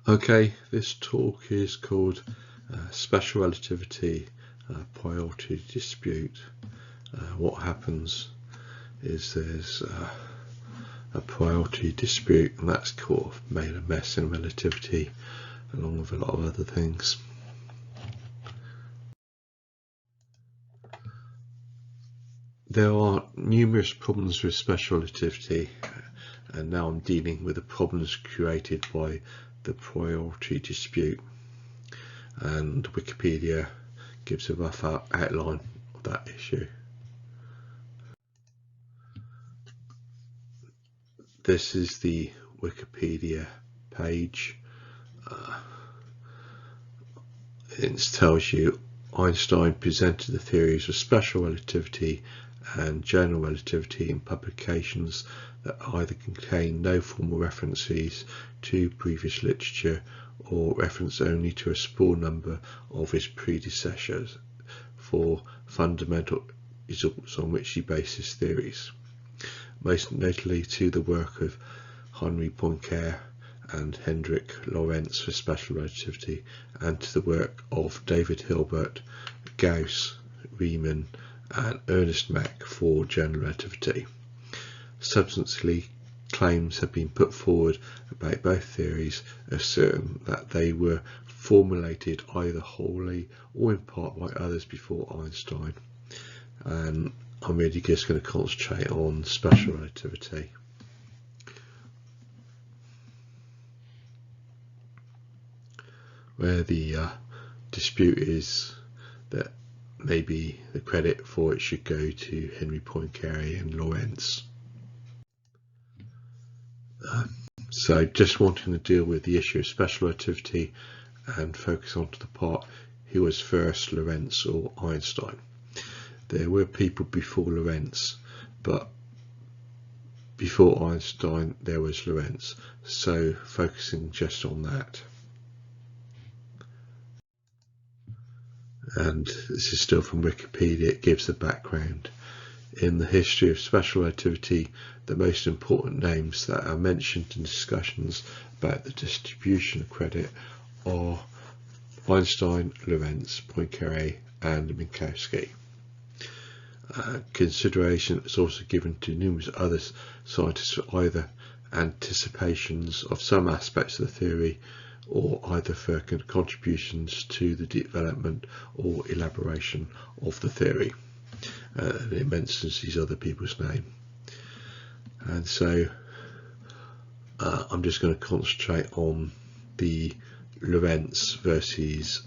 Okay, this talk is called Special Relativity, Poiolite Dispute. What happens is there's a poiolite dispute, and that's made a mess in relativity along with a lot of other things. There are numerous problems with special relativity, and now I'm dealing with the problems created by the poiolite dispute, and Wikipedia gives a rough outline of that issue. This is the Wikipedia page. It tells you Einstein presented the theories of special relativity and general relativity in publications that either contain no formal references to previous literature or reference only to a small number of his predecessors for fundamental results on which he based his theories, most notably to the work of Henri Poincaré and Hendrik Lorentz for special relativity, and to the work of David Hilbert, Gauss, Riemann and Ernest Mach for general relativity. Substantially, claims have been put forward about both theories, asserting that they were formulated either wholly or in part by others before Einstein. And I'm really just going to concentrate on special relativity. Where the dispute is that maybe the credit for it should go to Henri Poincaré and Lorentz. So just wanting to deal with the issue of special relativity and focus on to the part who was first, Lorentz or Einstein. There were people before Lorentz, but before Einstein there was Lorentz, so focusing just on that. And this is still from Wikipedia. It gives the background. In the history of special relativity, the most important names that are mentioned in discussions about the distribution of credit are Einstein, Lorentz, Poincaré and Minkowski. Consideration is also given to numerous other scientists for either anticipations of some aspects of the theory or either for contributions to the development or elaboration of the theory. And it mentions these other people's name. And so I'm just going to concentrate on the Lorentz versus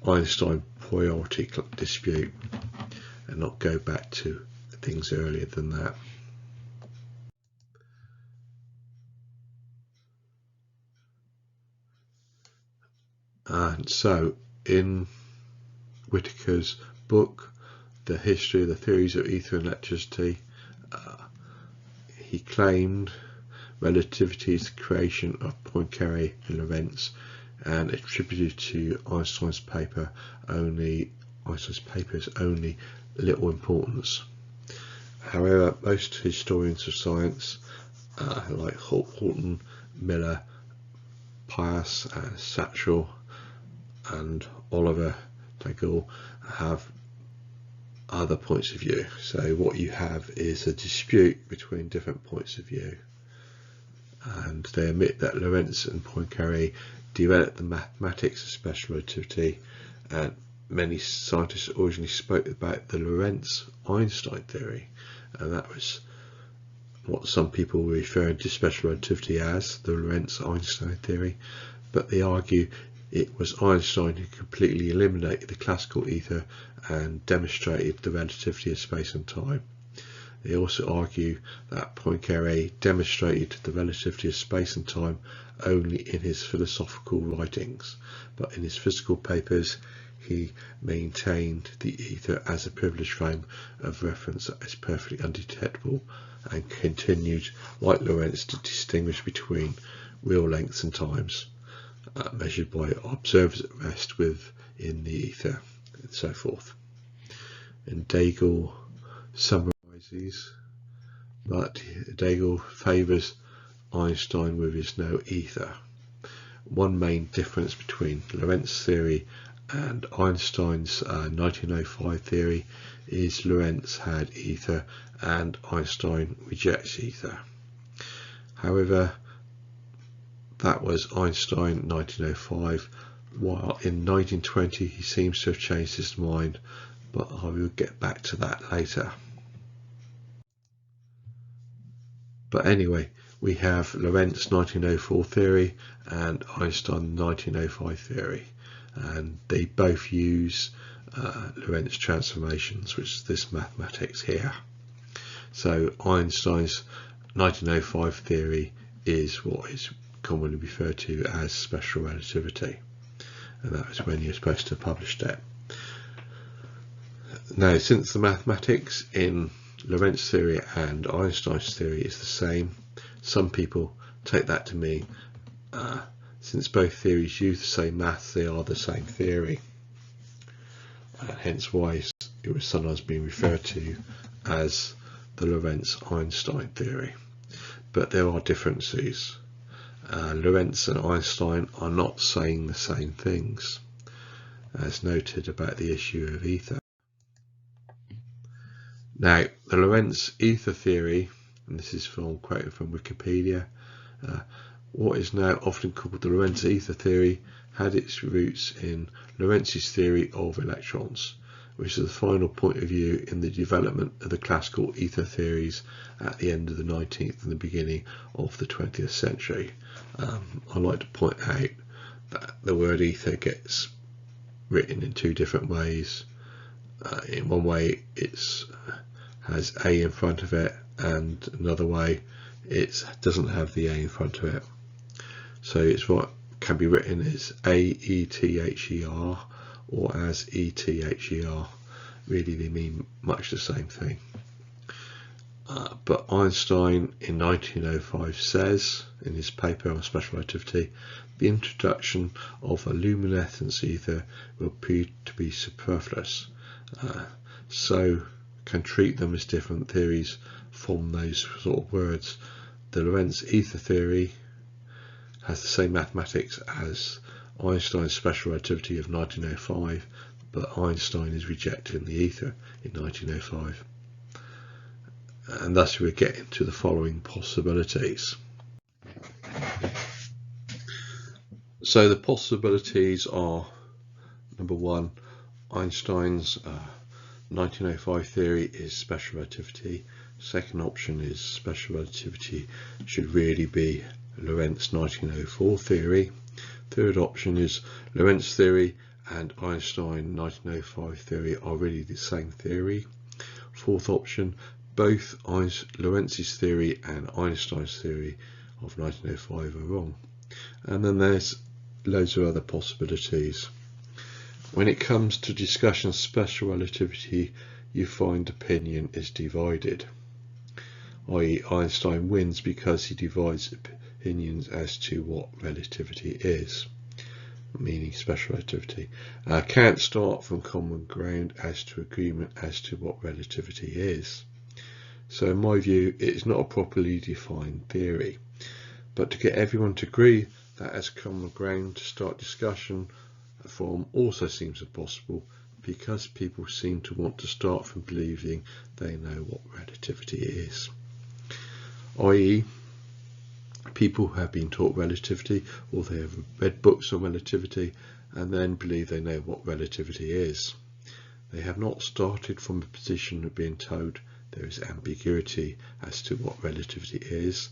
Einstein poiolite dispute and not go back to things earlier than that. And so in Whittaker's book, The History of the Theories of Ether and Electricity, he claimed relativity is the creation of Poincaré and Lorentz and attributed to Einstein's papers only little importance. However, most historians of science like Horton, Miller, Pius, Satchel and Oliver Daigle have other points of view. So what you have is a dispute between different points of view, and they admit that Lorentz and Poincaré developed the mathematics of special relativity, and many scientists originally spoke about the Lorentz-Einstein theory, and that was what some people were referring to special relativity as, the Lorentz-Einstein theory, but they argue it was Einstein who completely eliminated the classical ether and demonstrated the relativity of space and time. They also argue that Poincaré demonstrated the relativity of space and time only in his philosophical writings, but in his physical papers he maintained the ether as a privileged frame of reference that is perfectly undetectable, and continued, like Lorentz, to distinguish between real lengths and times measured by observers at rest within the ether, and so forth. And Daigle summarizes, but Daigle favours Einstein with his no ether, one main difference between Lorentz theory and Einstein's 1905 theory is Lorentz had ether and Einstein rejects ether. However, that was Einstein 1905, while in 1920 he seems to have changed his mind, but I will get back to that later. But anyway, we have Lorentz 1904 theory and Einstein 1905 theory, and they both use Lorentz transformations, which is this mathematics here. So Einstein's 1905 theory is what is commonly referred to as special relativity, and that was when you're supposed to have published it. Now, since the mathematics in Lorentz theory and Einstein's theory is the same, some people take that to mean since both theories use the same maths, they are the same theory, hence why it was sometimes being referred to as the Lorentz-Einstein theory. But there are differences. Lorentz and Einstein are not saying the same things, as noted about the issue of ether. Now, the Lorentz ether theory, and this is quoted from Wikipedia, what is now often called the Lorentz ether theory had its roots in Lorentz's theory of electrons, which is the final point of view in the development of the classical ether theories at the end of the 19th and the beginning of the 20th century. I like to point out that the word ether gets written in two different ways. In one way it's has A in front of it, and another way it doesn't have the A in front of it. So it's what can be written as A-E-T-H-E-R or as E-T-H-E-R. Really they mean much the same thing. But Einstein in 1905 says in his paper on special relativity, the introduction of a luminescence ether will prove to be superfluous, so can treat them as different theories from those sort of words. The Lorentz ether theory has the same mathematics as Einstein's special relativity of 1905, but Einstein is rejecting the ether in 1905. And thus we're getting to the following possibilities. So the possibilities are, number one, Einstein's 1905 theory is special relativity. Second option is special relativity should really be Lorentz 1904 theory. Third option is Lorentz theory and Einstein 1905 theory are really the same theory. Fourth option, both Lorentz's theory and Einstein's theory of 1905 are wrong. And then there's loads of other possibilities. When it comes to discussion of special relativity, you find opinion is divided, i.e. Einstein wins because he divides opinions as to what relativity is, meaning special relativity. Can't start from common ground as to agreement as to what relativity is. So in my view, it is not a properly defined theory, but to get everyone to agree that as common ground to start discussion from also seems impossible, because people seem to want to start from believing they know what relativity is, i.e. people have been taught relativity or they have read books on relativity and then believe they know what relativity is. They have not started from a position of being told there is ambiguity as to what relativity is,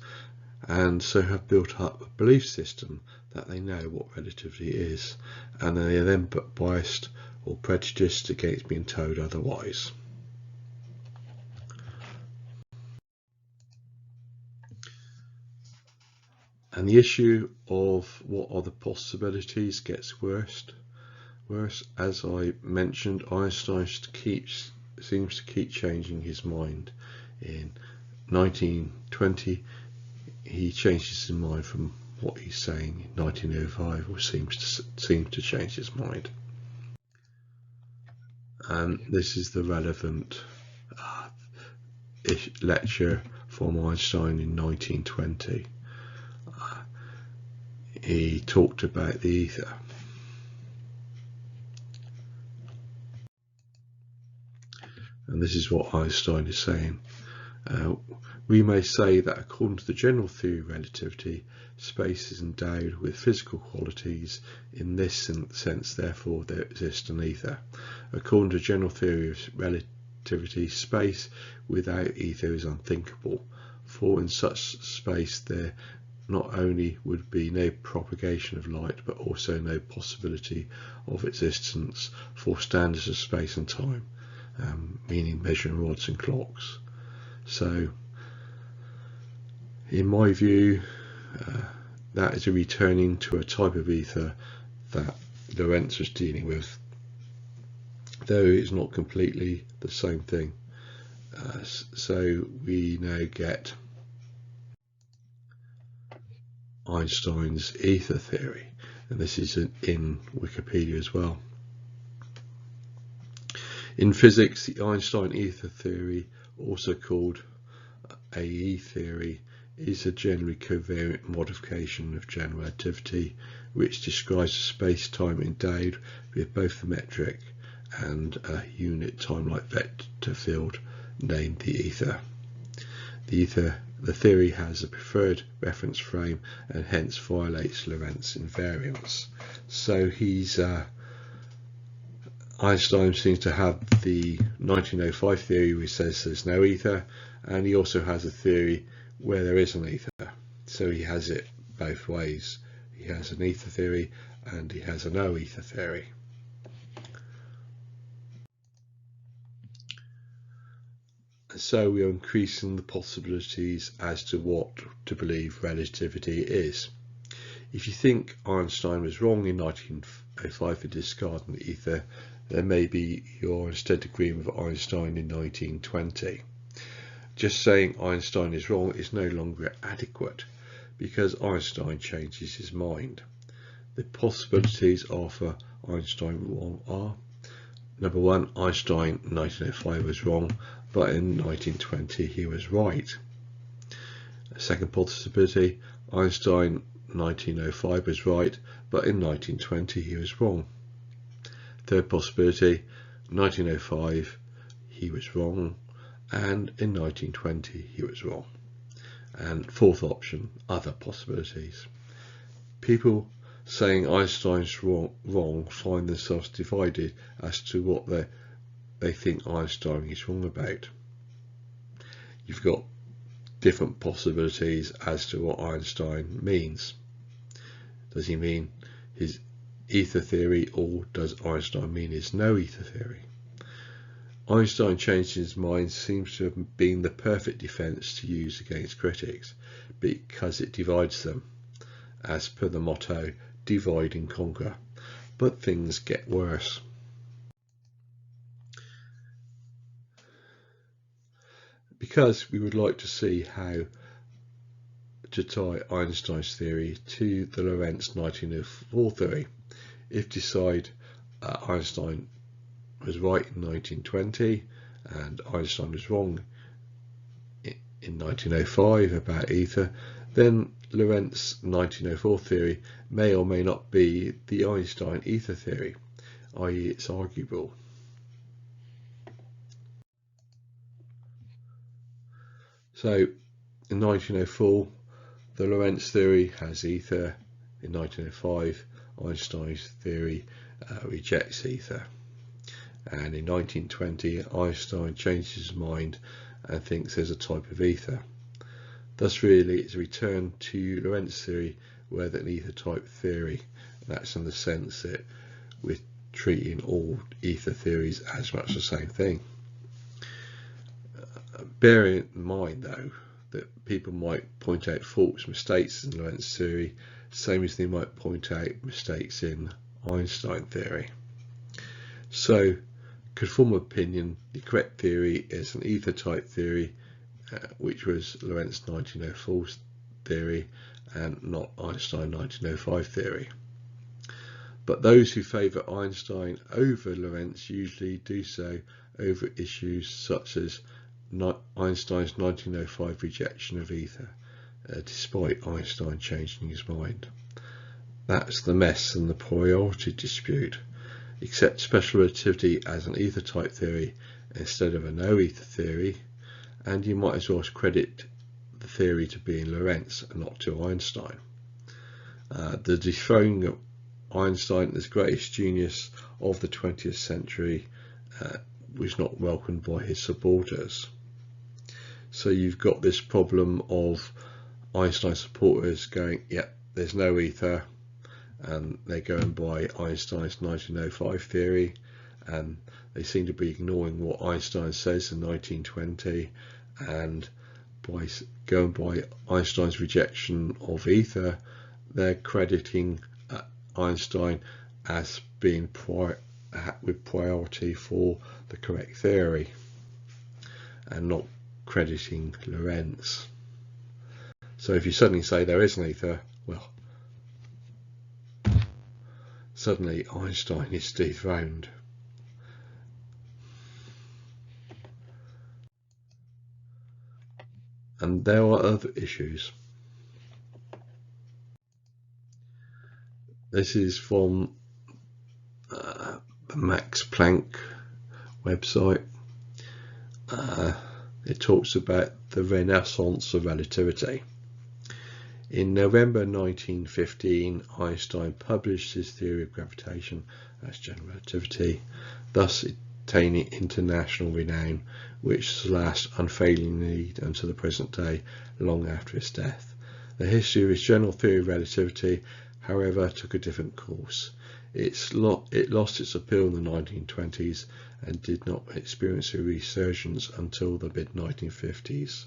and so have built up a belief system that they know what relativity is, and they are then biased or prejudiced against being told otherwise. And the issue of what are the possibilities gets worse. As I mentioned, Einstein seems to keep changing his mind. In 1920 he changes his mind from what he's saying in 1905, or seems to change his mind. And this is the relevant lecture from Einstein in 1920. he talked about the ether. And this is what Einstein is saying. We may say that according to the general theory of relativity, space is endowed with physical qualities. In this sense, therefore, there exists an ether. According to the general theory of relativity, space without ether is unthinkable, for in such space there not only would be no propagation of light, but also no possibility of existence for standards of space and time, meaning measuring rods and clocks. So in my view, that is a returning to a type of ether that Lorenz was dealing with, though it's not completely the same thing. So we now get Einstein's ether theory, and this is in Wikipedia as well. In physics, the Einstein ether theory, also called AE theory, is a generally covariant modification of general relativity, which describes a space-time endowed with both a metric and a unit time-like vector field named the ether. The theory has a preferred reference frame and hence violates Lorenz invariance. So Einstein seems to have the 1905 theory which says there's no ether, and he also has a theory where there is an ether. So he has it both ways. He has an ether theory and he has a no ether theory. So we are increasing the possibilities as to what to believe relativity is. If you think Einstein was wrong in 1905 for discarding the ether, then maybe you're instead agreeing with Einstein in 1920. Just saying Einstein is wrong is no longer adequate, because Einstein changes his mind. The possibilities are for Einstein wrong are: number one, Einstein in 1905 was wrong, but in 1920 he was right. Second possibility, Einstein 1905 was right, but in 1920 he was wrong. Third possibility, 1905 he was wrong, and in 1920 he was wrong. And fourth option, other possibilities. People saying Einstein's wrong find themselves divided as to what they think Einstein is wrong about. You've got different possibilities as to what Einstein means. Does he mean his ether theory, or does Einstein mean his no ether theory? Einstein changing his mind seems to have been the perfect defence to use against critics, because it divides them, as per the motto, divide and conquer. But things get worse. Because we would like to see how to tie Einstein's theory to the Lorenz 1904 theory. If decide Einstein was right in 1920 and Einstein was wrong in 1905 about ether, then Lorenz 1904 theory may or may not be the Einstein ether theory, i.e. it's arguable. So in 1904 the Lorenz theory has ether. In 1905 Einstein's theory rejects ether, and in 1920 Einstein changes his mind and thinks there's a type of ether. Thus really it's a return to Lorenz theory rather than ether type theory. That's in the sense that we're treating all ether theories as much the same thing. Bearing in mind though that people might point out faults, mistakes in Lorenz theory, same as they might point out mistakes in Einstein theory. So, conform opinion, the correct theory is an ether type theory, which was Lorenz 1904 theory and not Einstein 1905 theory. But those who favour Einstein over Lorenz usually do so over issues such as Einstein's 1905 rejection of ether, despite Einstein changing his mind. That's the mess and the poiolite dispute. Accept special relativity as an ether type theory instead of a no ether theory, and you might as well credit the theory to being Lorenz and not to Einstein. The dethroning of Einstein as greatest genius of the 20th century was not welcomed by his supporters. So you've got this problem of Einstein supporters going, yep, there's no ether, and they go and buy Einstein's 1905 theory, and they seem to be ignoring what Einstein says in 1920, and by going by Einstein's rejection of ether, they're crediting Einstein as being with priority for the correct theory, and not crediting Lorenz. So if you suddenly say there is an ether, well, suddenly Einstein is dethroned. And there are other issues. This is from the Max Planck website. It talks about the renaissance of relativity. In November 1915, Einstein published his theory of gravitation as general relativity, thus attaining international renown, which lasts unfailingly until the present day, long after his death. The history of his general theory of relativity, however, took a different course. It lost its appeal in the 1920s and did not experience a resurgence until the mid-1950s.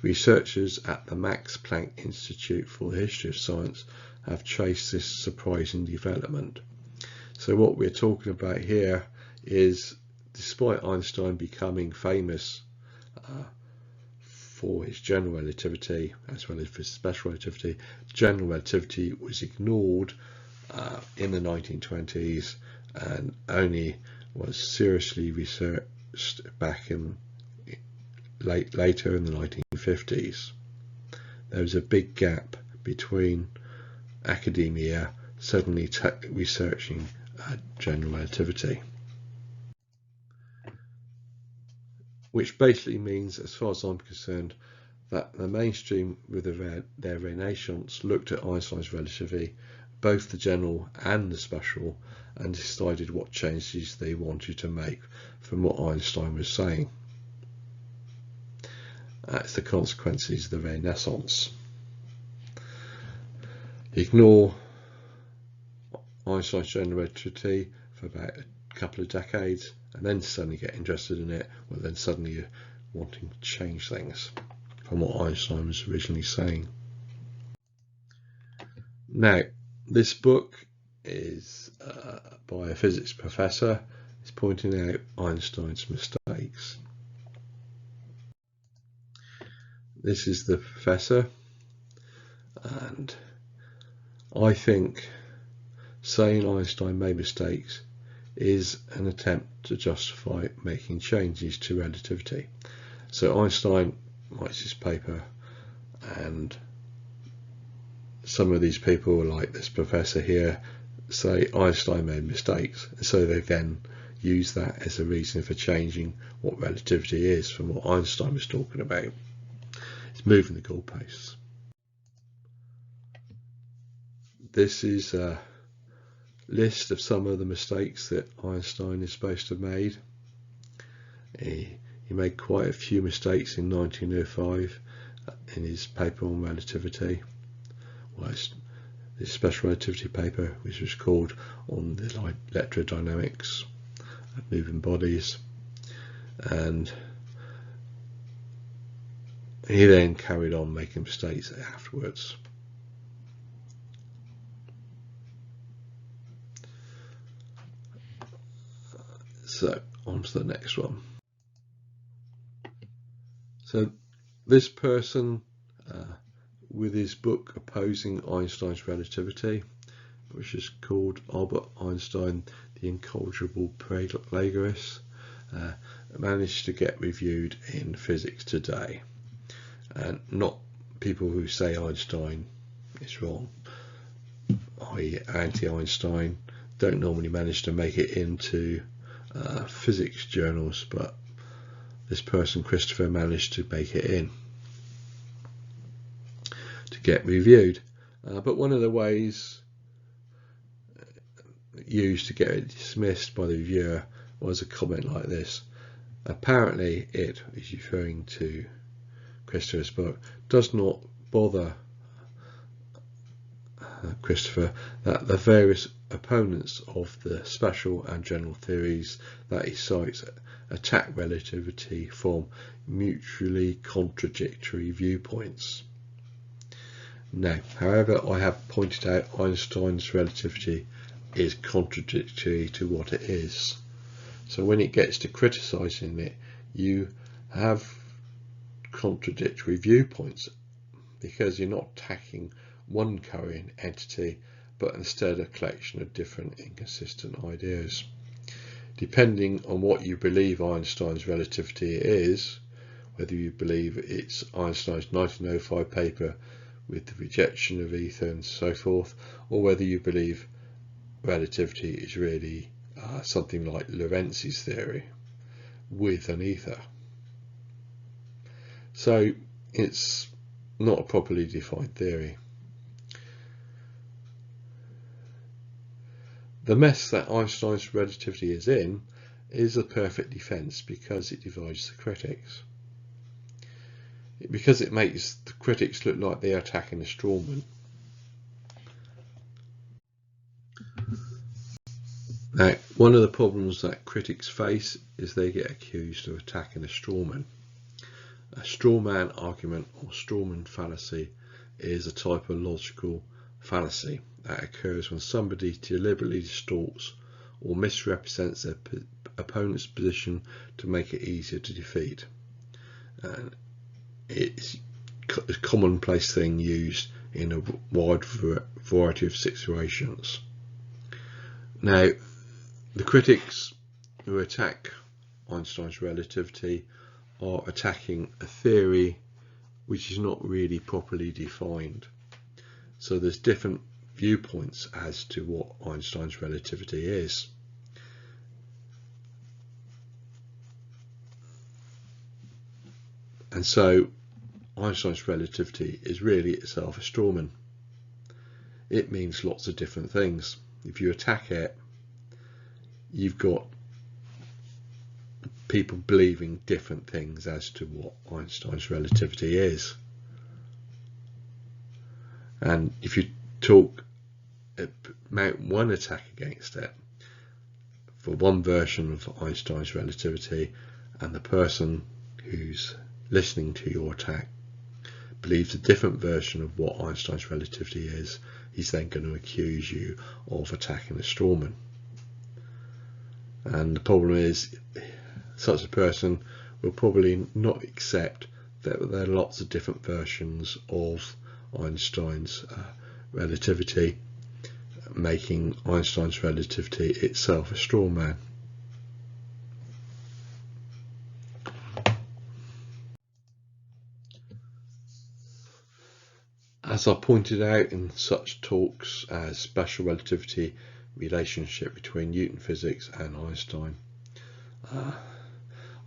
Researchers at the Max Planck Institute for the History of Science have traced this surprising development. So what we're talking about here is, despite Einstein becoming famous for his general relativity as well as for special relativity, general relativity was ignored in the 1920s and only was seriously researched back in later in the 1950s. There was a big gap between academia suddenly researching general relativity, which basically means, as far as I'm concerned, that the mainstream with their renaissance looked at Einstein's relativity, both the general and the special, and decided what changes they wanted to make from what Einstein was saying. That's the consequences of the Renaissance. Ignore Einstein's general relativity for about a couple of decades, and then suddenly get interested in it, well, then suddenly you're wanting to change things from what Einstein was originally saying. Now, this book is by a physics professor. He's pointing out Einstein's mistakes. This is the professor, and I think saying Einstein made mistakes is an attempt to justify making changes to relativity. So Einstein writes his paper, and some of these people, like this professor here, say Einstein made mistakes, so they then use that as a reason for changing what relativity is from what Einstein was talking about. It's moving the goalposts. This is a list of some of the mistakes that Einstein is supposed to have made. He made quite a few mistakes in 1905 in his paper on relativity, his special relativity paper, which was called On the Electrodynamics of Moving Bodies, and he then carried on making mistakes afterwards. So on to the next one. So this person, with his book opposing Einstein's relativity, which is called Albert Einstein, the Incorrigible Plagiarist, managed to get reviewed in Physics Today. And not people who say Einstein is wrong, i.e. anti-Einstein, don't normally manage to make it into physics journals, but this person, Christopher, managed to make it in to get reviewed. But one of the ways used to get it dismissed by the reviewer was a comment like this: apparently it, is referring to Christopher's book, does not bother Christopher that the various opponents of the special and general theories that he cites attack relativity from mutually contradictory viewpoints. Now, however, I have pointed out Einstein's relativity is contradictory to what it is. So when it gets to criticizing it, you have contradictory viewpoints, because you're not attacking one coherent entity, but instead a collection of different inconsistent ideas. Depending on what you believe Einstein's relativity is, whether you believe it's Einstein's 1905 paper with the rejection of ether and so forth, or whether you believe relativity is really something like Lorenz's theory with an ether. So it's not a properly defined theory. The mess that Einstein's relativity is in is a perfect defense, because it divides the critics. Because it makes the critics look like they're attacking a strawman. Now, one of the problems that critics face is they get accused of attacking a strawman. A strawman argument or strawman fallacy is a type of logical fallacy that occurs when somebody deliberately distorts or misrepresents their opponent's position to make it easier to defeat. And it's a commonplace thing used in a wide variety of situations. Now, the critics who attack Einstein's relativity are attacking a theory which is not really properly defined. So there's different viewpoints as to what Einstein's relativity is. And so Einstein's relativity is really itself a strawman. It means lots of different things. If you attack it, you've got people believing different things as to what Einstein's relativity is. And if you mount one attack against it for one version of Einstein's relativity, and the person who's listening to your attack believes a different version of what Einstein's relativity is, he's then going to accuse you of attacking a strawman. And the problem is, such a person will probably not accept that there are lots of different versions of Einstein's relativity, making Einstein's relativity itself a straw man. As I pointed out in such talks as Special Relativity, relationship between Newton physics and Einstein,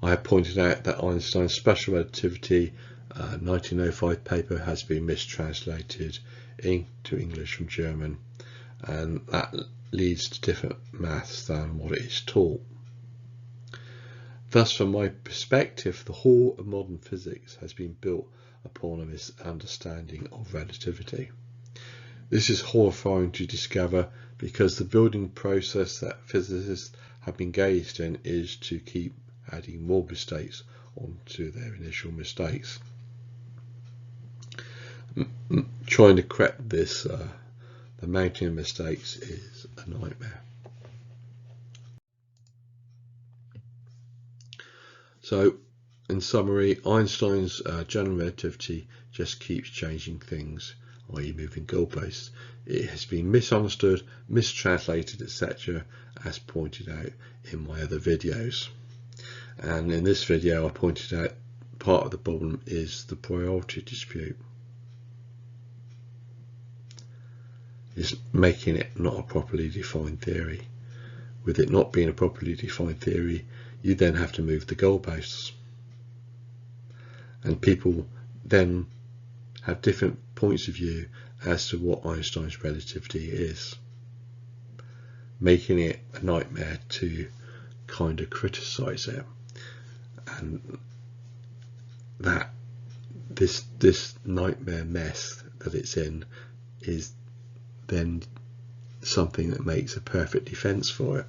I have pointed out that Einstein's Special Relativity 1905 paper has been mistranslated into English from German, and that leads to different maths than what it is taught. Thus, from my perspective, the whole of modern physics has been built upon a misunderstanding of relativity. This is horrifying to discover, because the building process that physicists have been engaged in is to keep adding more mistakes onto their initial mistakes. Trying to correct this, the mountain of mistakes, is a nightmare. So, in summary, Einstein's general relativity just keeps changing things, i.e. moving goalposts. It has been misunderstood, mistranslated, etc., as pointed out in my other videos. And in this video I pointed out part of the problem is the poiolite dispute. is making it not a properly defined theory. With it not being a properly defined theory, you then have to move the goalposts. And people then have different points of view as to what Einstein's relativity is, making it a nightmare to kind of criticize it. And that this nightmare mess that it's in is then something that makes a perfect defense for it.